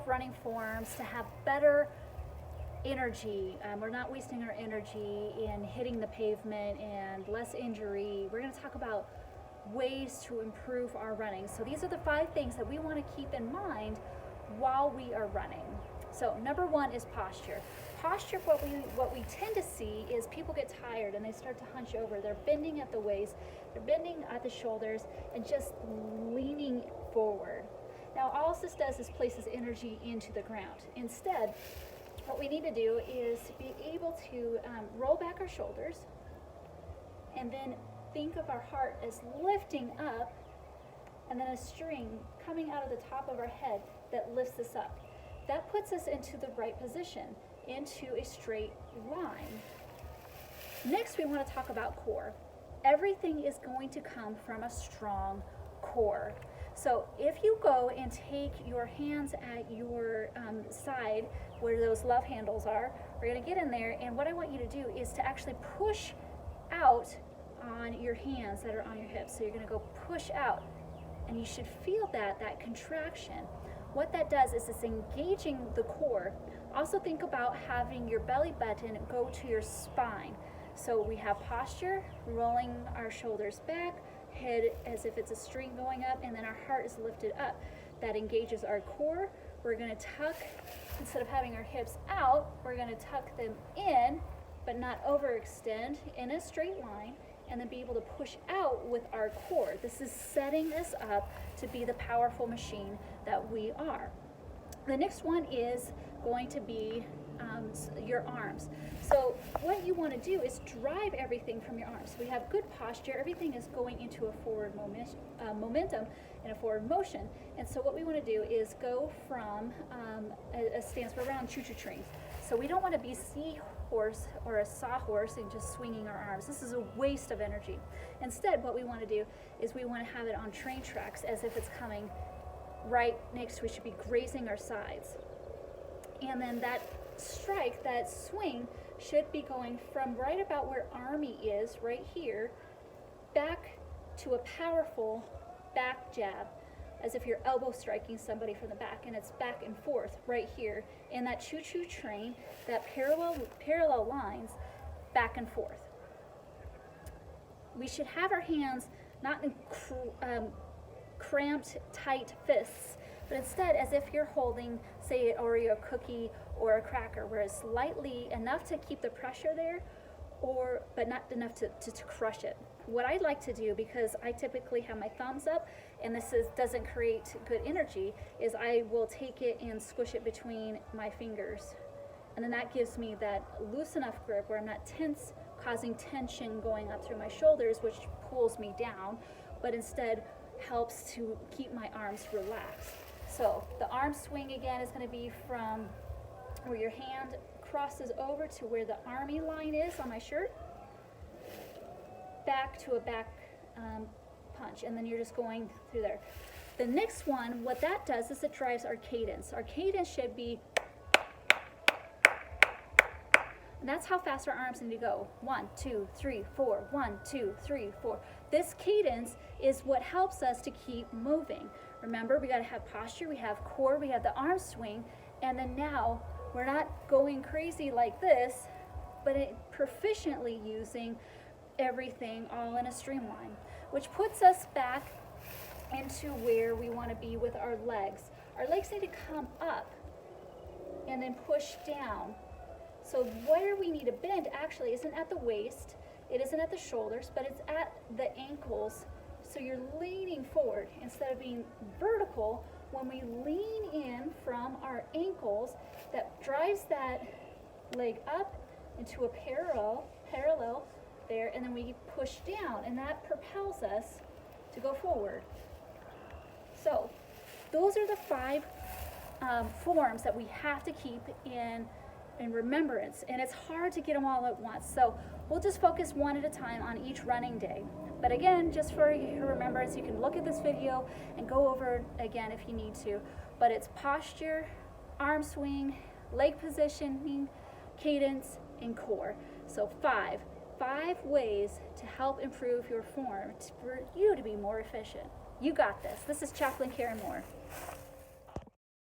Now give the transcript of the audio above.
running forms to have better energy. We're not wasting our energy in hitting the pavement and less injury. We're going to talk about ways to improve our running. So these are the 5 things that we want to keep in mind while we are running. So number 1 is posture. Posture, what we tend to see is people get tired and they start to hunch over. They're bending at the waist, they're bending at the shoulders, and just leaning forward. Now all this does is places energy into the ground. Instead, what we need to do is be able to roll back our shoulders, and then think of our heart as lifting up, and then a string coming out of the top of our head that lifts us up. That puts us into the right position, into a straight line. Next, we want to talk about core. Everything is going to come from a strong core. So if you go and take your hands at your side where those love handles are, we're going to get in there, and what I want you to do is to actually push out on your hands that are on your hips. So you're going to go push out, and you should feel that contraction. What that does is it's engaging the core. Also think about having your belly button go to your spine. So we have posture, rolling our shoulders back, head as if it's a string going up, and then our heart is lifted up. That engages our core. We're going to tuck, instead of having our hips out, we're going to tuck them in, but not overextend in a straight line, and then be able to push out with our core. This is setting us up to be the powerful machine that we are. The next one is going to be your arms. So what you want to do is drive everything from your arms. We have good posture, everything is going into a forward momentum and a forward motion. And so what we want to do is go from a stance, we're around choo-choo trains. So we don't want to be seahorse or a sawhorse and just swinging our arms. This is a waste of energy. Instead, what we want to do is we want to have it on train tracks as if it's coming right next to, we should be grazing our sides. And then that strike, that swing, should be going from right about where Army is, right here, back to a powerful back jab, as if you're elbow striking somebody from the back, and it's back and forth right here in that choo-choo train, that parallel lines back and forth. We should have our hands not in cramped, tight fists, but instead as if you're holding, say, an Oreo cookie or a cracker, where it's lightly enough to keep the pressure there, but not enough to crush it. What I like to do, because I typically have my thumbs up, and this doesn't create good energy, is I will take it and squish it between my fingers. And then that gives me that loose enough grip where I'm not tense, causing tension going up through my shoulders, which pulls me down, but instead helps to keep my arms relaxed. So the arm swing again is going to be from where your hand crosses over to where the Army line is on my shirt, back to a back punch, and then you're just going through there. The next one, what that does is it drives our cadence. Our cadence should be, and that's how fast our arms need to go. 1, 2, 3, 4, 1, 2, 3, 4. This cadence is what helps us to keep moving. Remember, we got to have posture, we have core, we have the arm swing, and then now we're not going crazy like this, but proficiently using everything all in a streamline, which puts us back into where we want to be with our legs. Our legs need to come up and then push down. So where we need to bend actually isn't at the waist, it isn't at the shoulders, but it's at the ankles. So you're leaning forward instead of being vertical. When we lean in from our ankles, that drives that leg up into a parallel there, and then we push down, and that propels us to go forward. So those are the 5 forms that we have to keep in remembrance, and it's hard to get them all at once. So we'll just focus one at a time on each running day. But again, just for your remembrance, you can look at this video and go over it again if you need to. But it's posture, arm swing, leg positioning, cadence, and core. So 5 ways to help improve your form for you to be more efficient. You got this. This is Chaplain Moore.